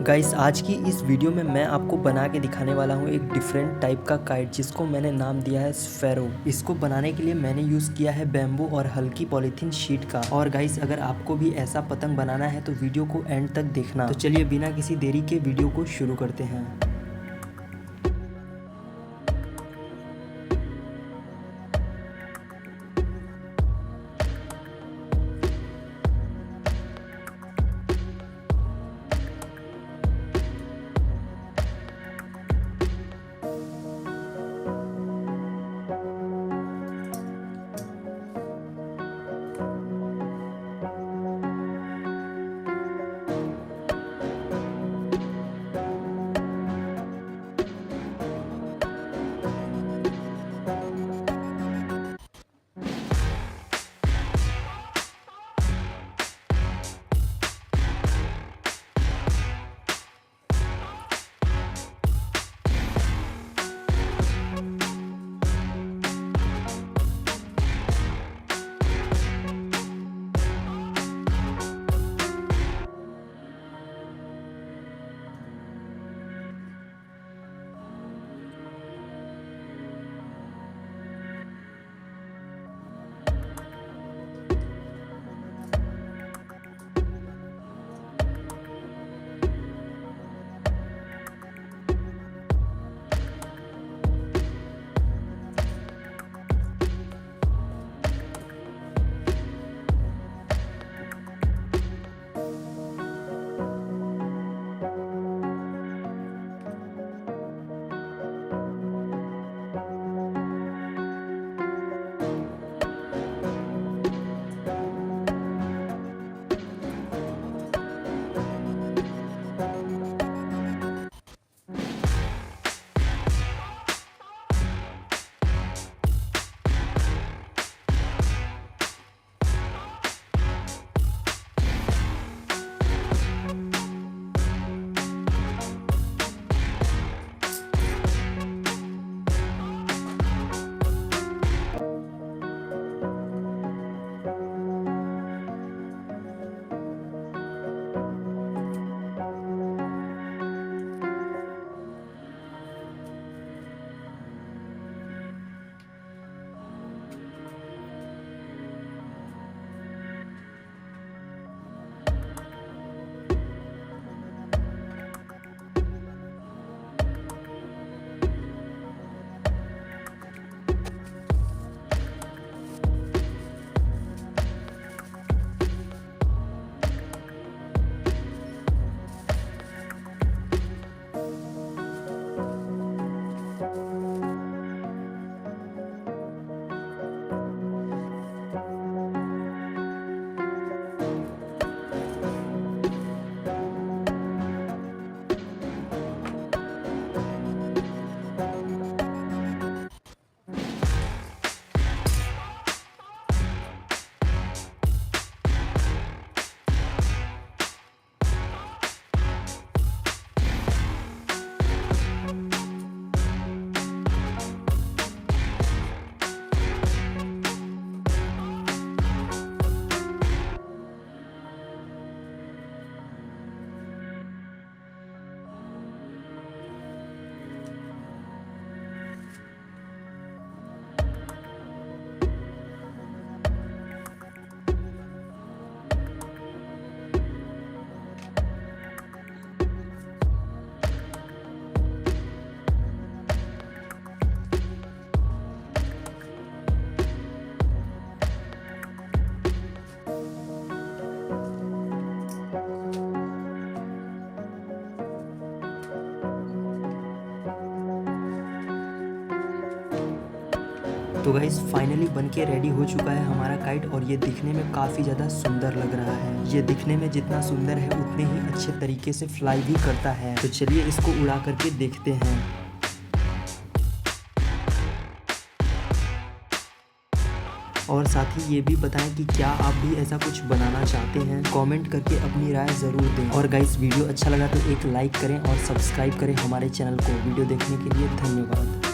Guys आज की इस video में मैं आपको बना के दिखाने वाला हूँ एक डिफरेंट टाइप का काइट जिसको मैंने नाम दिया है स्पैरो। इसको बनाने के लिए मैंने यूज़ किया है बैम्बू और हल्की पॉलीथीन शीट का। और गाइस अगर आपको भी ऐसा पतंग बनाना है तो वीडियो को एंड तक देखना। तो चलिए बिना किसी देरी के वीडियो को शुरू करते हैं। तो गाइस फाइनली बन के रेडी हो चुका है हमारा काइट और ये दिखने में काफ़ी ज़्यादा सुंदर लग रहा है। ये दिखने में जितना सुंदर है उतने ही अच्छे तरीके से फ्लाई भी करता है। तो चलिए इसको उड़ा करके देखते हैं। और साथ ही ये भी बताएं कि क्या आप भी ऐसा कुछ बनाना चाहते हैं। कमेंट करके अपनी राय ज़रूर दें। और गाइस वीडियो अच्छा लगा तो एक लाइक करें और सब्सक्राइब करें हमारे चैनल को। वीडियो देखने के लिए धन्यवाद।